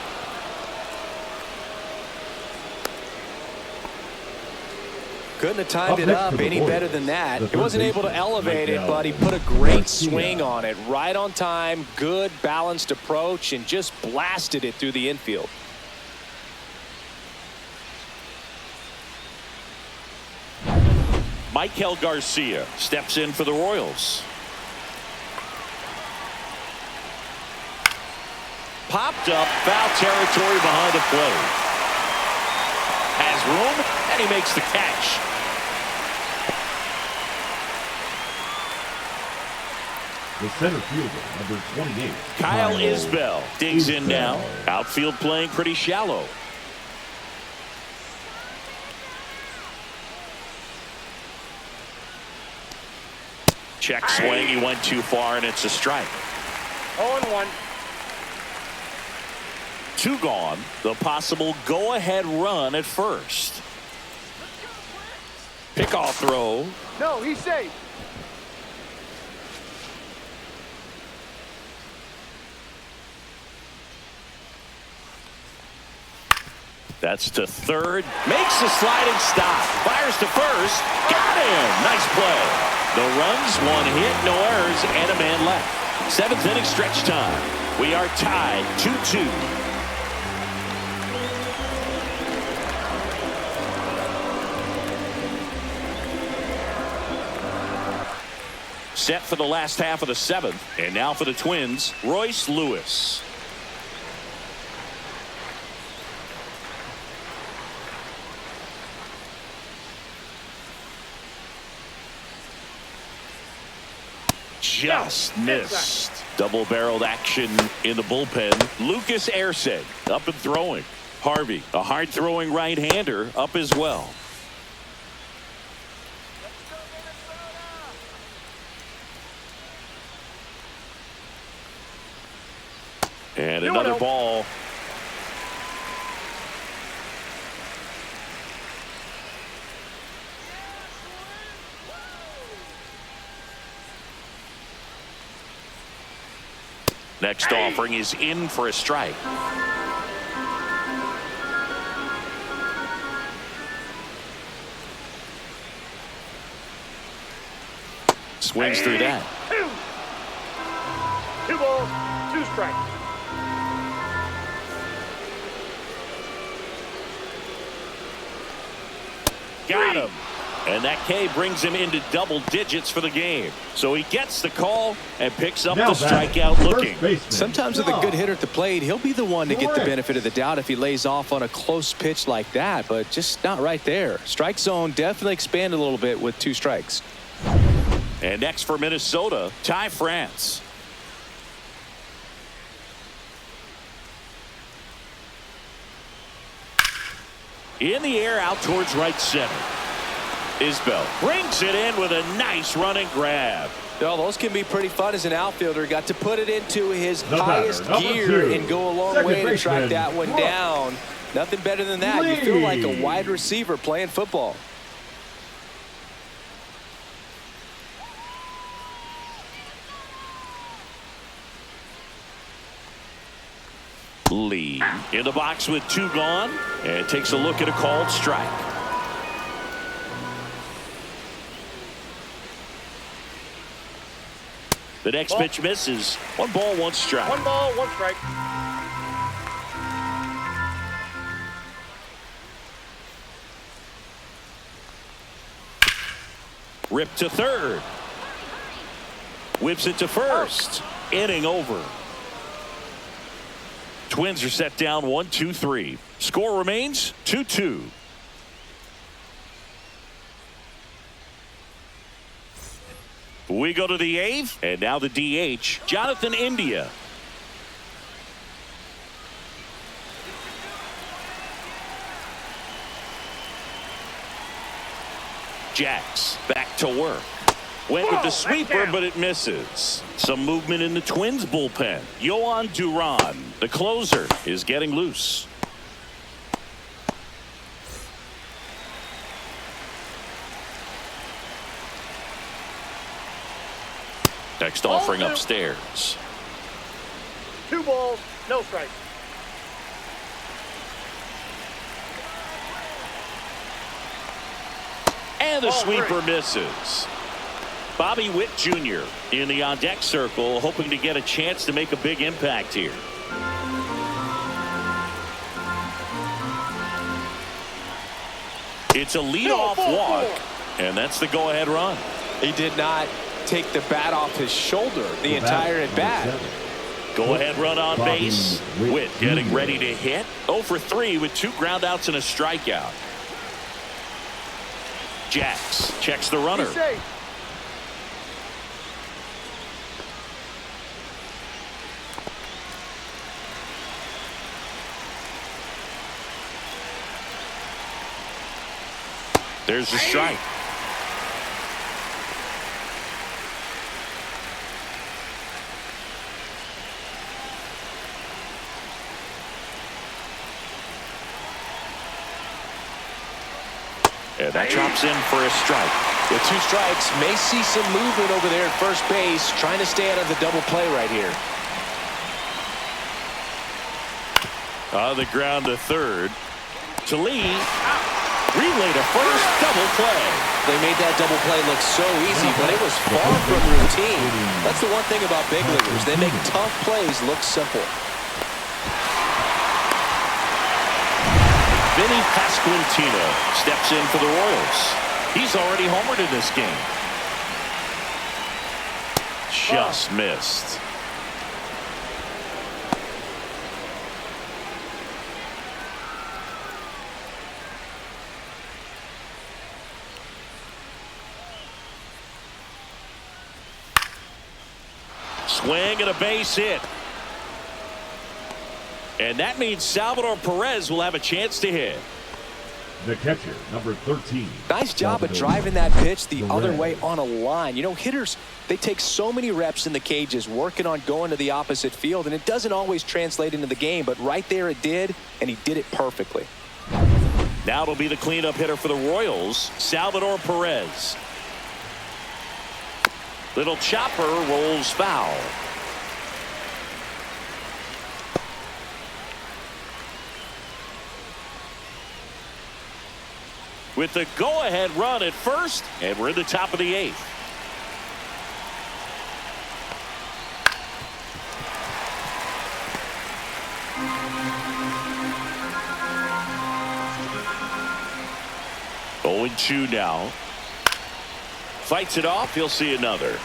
Couldn't have timed it Up up any better than that. the He wasn't able to third elevate it, baseman, but he put a great Garcia. swing on it. Right on time, good balanced approach, and just blasted it through the infield. Michael Garcia steps in for the Royals. Popped up, foul territory behind the plate. Has room, and he makes the catch. The center fielder, number 28. Kyle Isbell digs in now. Outfield playing pretty shallow. Check swing, he went too far, and it's a strike. 0-1. 2 gone. The possible go-ahead run at first. Pickoff throw. No, he's safe. That's to third. Makes a sliding stop. Fires to first. Got him. Nice play. No runs, 1 hit, no errors, and a man left. 7th inning stretch time. We are tied 2-2. Set for the last half of the 7th. And now for the Twins, Royce Lewis. Just missed. Double-barreled action in the bullpen. Lucas Erceg up and throwing. Harvey, a hard-throwing right-hander, up as well. And another ball. Next offering is in for a strike. Swings through that. 2 balls, 2 strikes. Got him. And that K brings him into double digits for the game. So he gets the call and picks up the strikeout looking. Sometimes with a good hitter at the plate, he'll be the one to get the benefit of the doubt if he lays off on a close pitch like that, but just not right there. Strike zone definitely expanded a little bit with 2 strikes. And next for Minnesota, Ty France. In the air out towards right center. Isbell brings it in with a nice running grab. Well, those can be pretty fun as an outfielder. Got to put it into his highest gear and go a long way to track that one down. Nothing better than that. You feel like a wide receiver playing football. Lee in the box with 2 gone and takes a look at a called strike. The next pitch misses. 1 ball, 1 strike. 1 ball, 1 strike. Ripped to third. Whips it to first. Inning over. Twins are set down 1-2-3. Score remains 2-2. We go to the 8th, and now the DH, Jonathan India. Jax back to work. Went with the sweeper, but it misses. Some movement in the Twins bullpen. Yohan Duran, the closer, is getting loose. Next offering upstairs. 2 balls, no strikes. And the Ball sweeper three. misses. Bobby Witt Jr. in the on-deck circle, hoping to get a chance to make a big impact here. It's a leadoff walk, and that's the go-ahead run. He did not take the bat off his shoulder the entire at-bat. Go-ahead run on Bobby base. Witt Witt getting Jr. ready to hit. 0 for 3 with 2 groundouts and a strikeout. Jacks checks the runner. He's safe. There's the strike. And that drops in for a strike. With 2 strikes, may see some movement over there at first base, trying to stay out of the double play right here. On the ground to third. To Lee. Relay to first. Double play. They made that double play look so easy, but it was far from routine. That's the one thing about big leaguers. They make tough plays look simple. Vinny Pasquantino steps in for the Royals. He's already homered in this game. Just missed. Swing and a base hit. And that means Salvador Perez will have a chance to hit. The catcher, number 13. Nice job of Salvador driving that pitch the other Perez. way on a line. You know, hitters, they take so many reps in the cages working on going to the opposite field, and it doesn't always translate into the game, but right there it did, and he did it perfectly. Now it'll be the cleanup hitter for the Royals, Salvador Perez. Little chopper rolls foul. With the go-ahead run at first, and we're in the top of the 8th. Oh, 0-2 now. Fights it off. He'll see another.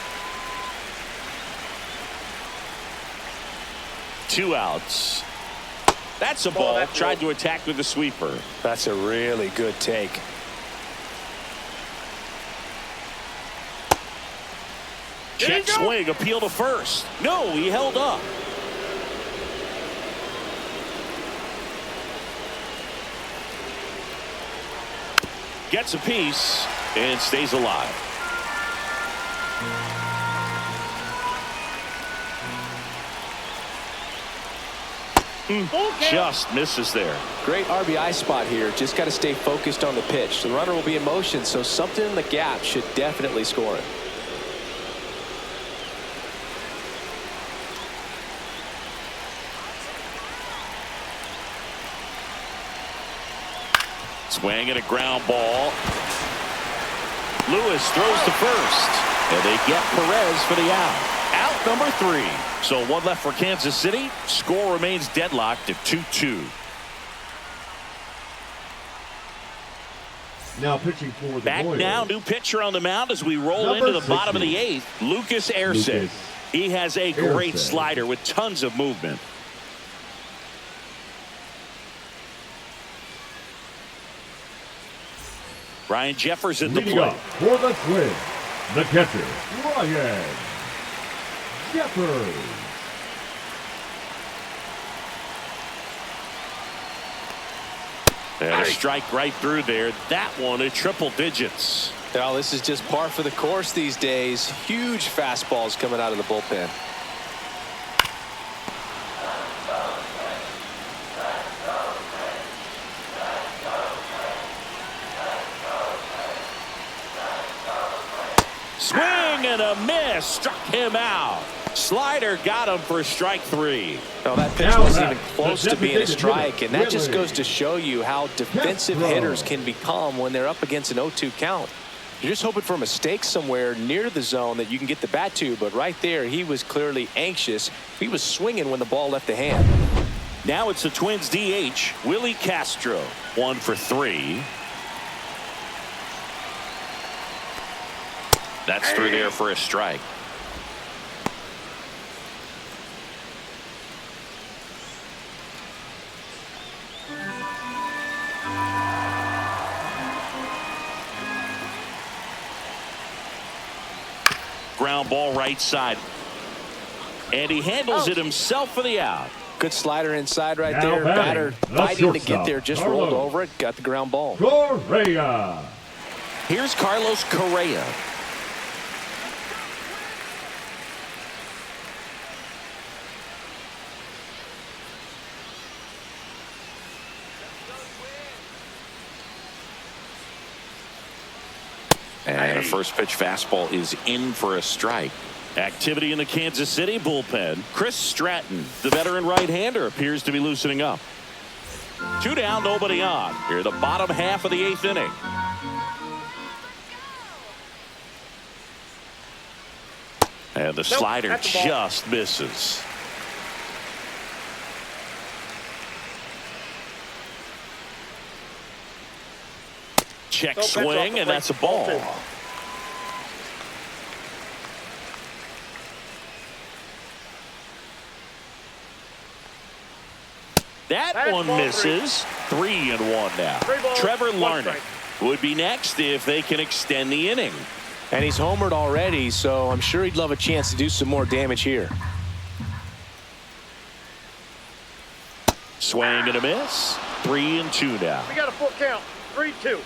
2 outs. That's a ball. Tried to attack with the sweeper. That's a really good take. Check swing. Appeal to first. No, he held up. Gets a piece and stays alive. Just misses there. Great RBI spot here. Just got to stay focused on the pitch. The runner will be in motion, so something in the gap should definitely score it. Swing and a ground ball. Lewis throws to first, and they get Perez for the out. Out number 3. So 1 left for Kansas City. Score remains deadlocked at 2-2. Now pitching for the Back Royals. now, new pitcher on the mound as we roll Number into the bottom of the 60. 8th. Lucas Erceg. Lucas He has a great Erceg. slider with tons of movement. Ryan Jeffers at the Leading plate. up for the Twins, the catcher, Ryan Jeffers. And a strike right through there. That one at triple digits. Now, this is just par for the course these days. Huge fastballs coming out of the bullpen. Swing and a miss. Struck him out. Slider got him for strike 3. Well, that pitch Now wasn't back, even close the to being a designated strike, hitter, and that just Willie goes to show you how defensive Castro. hitters can become when they're up against an 0-2 count. You're just hoping for a mistake somewhere near the zone that you can get the bat to, but right there, he was clearly anxious. He was swinging when the ball left the hand. Now it's the Twins DH, Willie Castro. 1 for 3. That's through there for a strike. Ground ball right side. And he handles it himself for the out. Good slider inside right Now there. Batter batting, fighting to shortstop, get there. Just Carlos rolled over it. Got the ground ball. Correa. Here's Carlos Correa. And a first pitch fastball is in for a strike. Activity in the Kansas City bullpen. Chris Stratton, the veteran right-hander, appears to be loosening up. 2 down, nobody on. Here, the bottom half of the 8th inning. And the slider that's the ball. just misses. Check That's off the swing, and plate. that's a ball. Ball 2. That That's one ball misses. 3-1 now. 3 balls, Trevor 1 Larnach strike. would be next if they can extend the inning. And he's homered already, so I'm sure he'd love a chance to do some more damage here. Swing and a miss. 3-2 now. We got a full count. 3-2.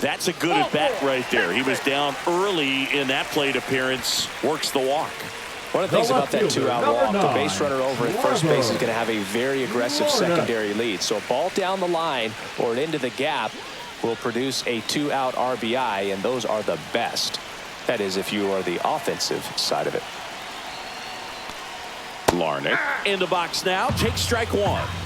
That's a good at bat right there. He was down early in that plate appearance. Works the walk. One of the things The about that left fielder, 2-out number walk, the 9, base runner over at first base is going to have a very aggressive Florida. secondary lead. So a ball down the line or into the gap will produce a 2-out RBI, and those are the best. That is, if you are the offensive side of it. Larnach in the box now. Takes strike 1.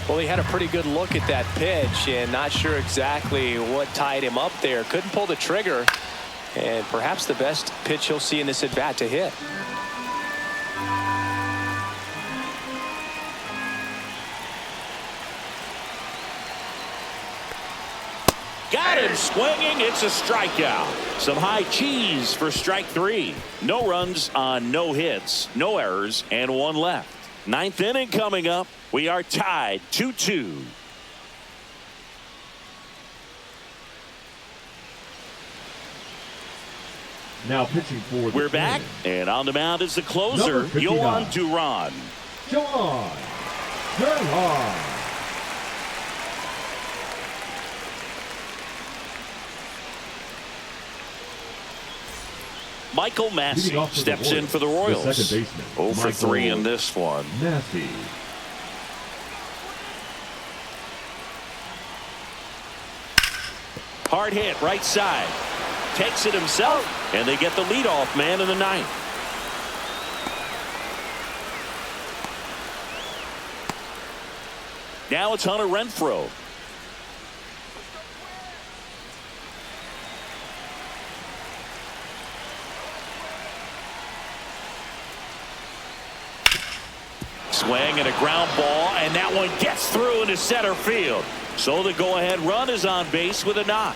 Well, he had a pretty good look at that pitch and not sure exactly what tied him up there. Couldn't pull the trigger, and perhaps the best pitch he'll see in this at bat to hit. Got him swinging. It's a strikeout. Some high cheese for strike 3. No runs on no hits, no errors, and 1 left. 9th inning coming up. We are tied 2-2. Now pitching for the We're back, Twins, and on the mound is the closer, Number 59. Yohan Duran. John Duran. Michael Leading Massey off for the steps in Royals, for the Royals. the second baseman, 0 for 3 in this one. Massey. Hard hit, right side. Takes it himself, and they get the leadoff man in the 9th. Now it's Hunter Renfroe. Swing and a ground ball, and that one gets through into center field. So the go-ahead run is on base with a knock.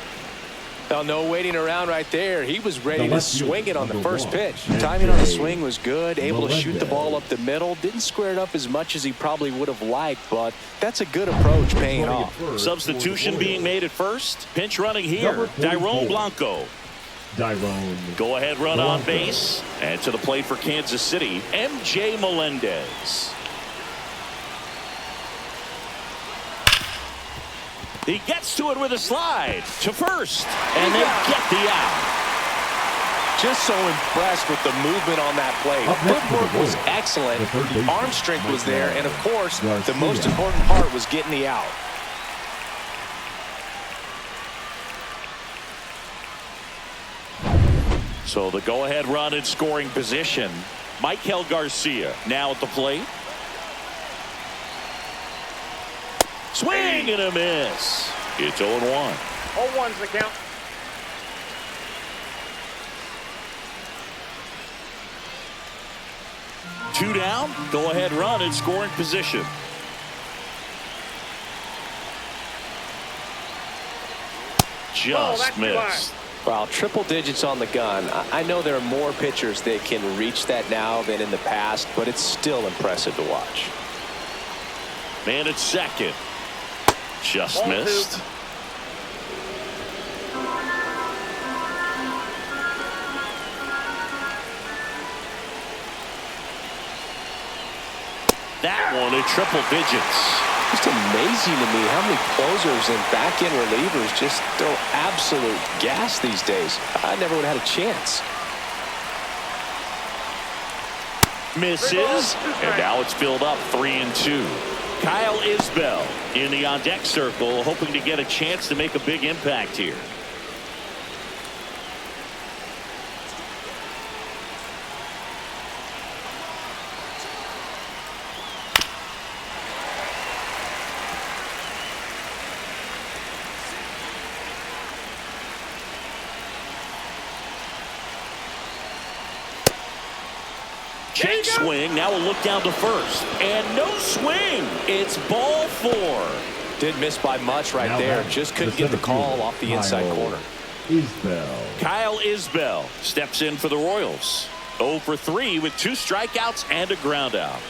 Well, no waiting around right there. He was ready The to left swing fielder, it on the number first 1, pitch. and Timing on the Jay swing was good, able to shoot the Melendez. ball up the middle. Didn't square it up as much as he probably would have liked, but that's a good approach paying Running at off. first Substitution for the being Royals. made at first. Pinch running here. Number 44. Tyrone Blanco. Tyrone. Go ahead run on Blanco. base. And to the plate for Kansas City, MJ Melendez. He gets to it with a slide to first, and they get the out. Just so impressed with the movement on that plate. Up next for the Footwork was Royals, excellent. the third baseman, Arm strength was there, and of course, the Garcia. most important part was getting the out. So the go-ahead run in scoring position. Michael Garcia now at the plate. Swing and a miss. It's 0-1. 0-1's the count. Two down. Go ahead run in scoring position. Just missed. Wow, triple digits on the gun. I know there are more pitchers that can reach that now than in the past, but it's still impressive to watch. Man at second. Just Ball missed. two. That one at triple digits. Just amazing to me how many closers and back-end relievers just throw absolute gas these days. I never would have had a chance. Misses, and now it's filled up 3-2. Kyle Isbell in the on-deck circle, hoping to get a chance to make a big impact here. Check swing. Now we'll look down to first. And no swing. It's ball 4. Didn't miss by much right there. Just couldn't get the call off the inside corner. Kyle Isbell steps in for the Royals. 0 for 3 with 2 strikeouts and a ground out.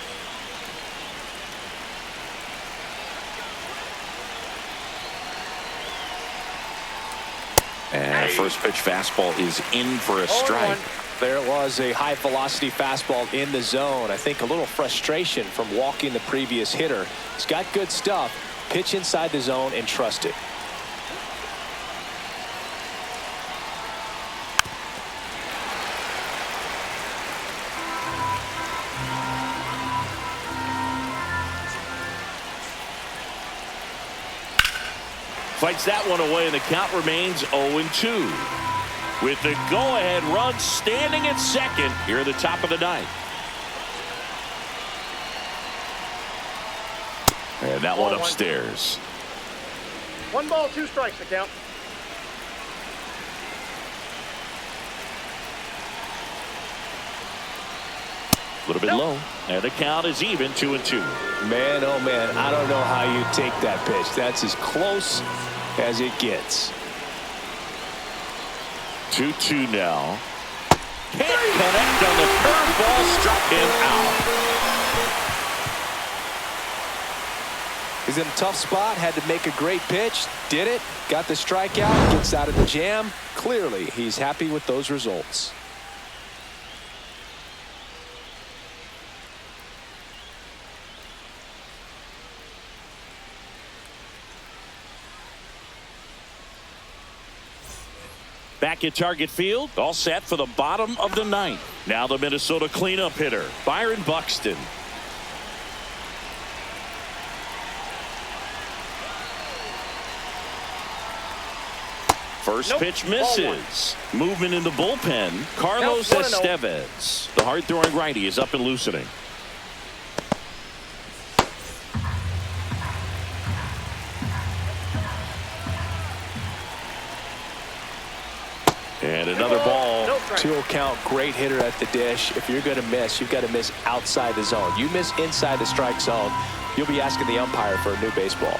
And first pitch fastball is in for a strike. There was a high velocity fastball in the zone. I think a little frustration from walking the previous hitter. He's got good stuff. Pitch inside the zone and trust it. Fights that one away, and the count remains 0-2. With the go-ahead run standing at second here at the top of the ninth. And that one upstairs. 1 ball, 2 strikes, the count. A little bit low. And the count is even, 2-2. Man, oh man, I don't know how you take that pitch. That's as close as it gets. 2-2 now. Can't connect on the curveball, struck him out. He's in a tough spot, had to make a great pitch, did it, got the strikeout, gets out of the jam. Clearly, he's happy with those results. Back at Target Field, all set for the bottom of the ninth. Now the Minnesota cleanup hitter, Byron Buxton. First pitch misses. Movement in the bullpen, Carlos Estevez. The hard-throwing righty is up and loosening. And another ball. 2-0 count, great hitter at the dish. If you're going to miss, you've got to miss outside the zone. You miss inside the strike zone, you'll be asking the umpire for a new baseball.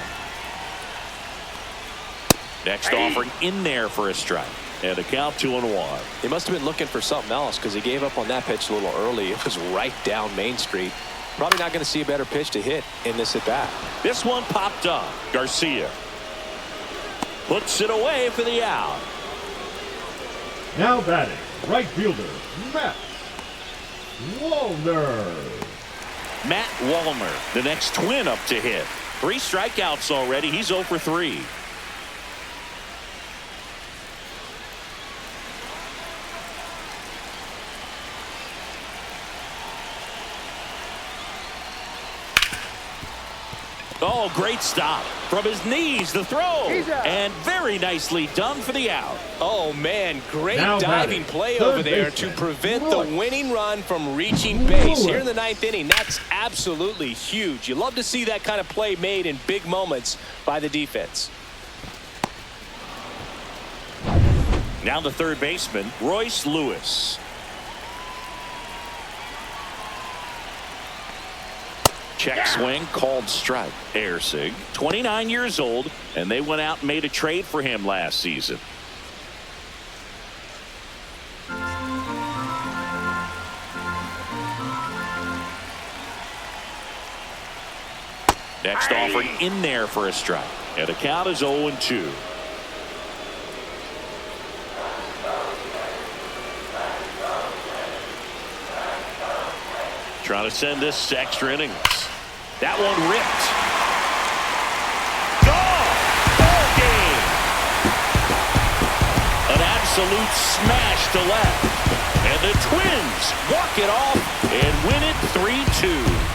Next offering in there for a strike. And a count 2-1. He must have been looking for something else because he gave up on that pitch a little early. It was right down Main Street. Probably not going to see a better pitch to hit in this at bat. This one popped up. Garcia puts it away for the out. Now batting, right fielder, Matt Wallner. Matt Wallner, the next Twin up to hit. 3 strikeouts already. He's 0 for 3. Oh, great stop. From his knees, the throw. And very nicely done for the out. Oh, man, great Now diving batting, play third over there to baseman, prevent Royce. the winning run from reaching base. Here in the Royce. 9th inning, that's absolutely huge. You love to see that kind of play made in big moments by the defense. Now the third baseman, Royce Lewis. Check swing called strike. Ersig, 29 years old, and they went out and made a trade for him last season. Next offering in there for a strike. And the count is 0-2. Trying to send this to extra innings. That one ripped. Gone! Ball game! An absolute smash to left. And the Twins walk it off and win it 3-2.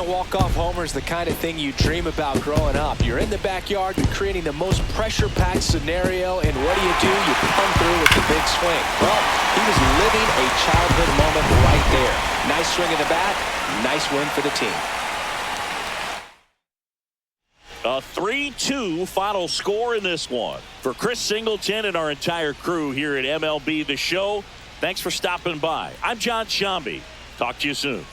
Walk-off homer is the kind of thing you dream about growing up. You're in the backyard, you're creating the most pressure-packed scenario, and what do? You come through with the big swing. Well, he was living a childhood moment right there. Nice swing of the bat, nice win for the team. A 3-2 final score in this one. For Chris Singleton and our entire crew here at MLB The Show, thanks for stopping by. I'm John Shambi. Talk to you soon.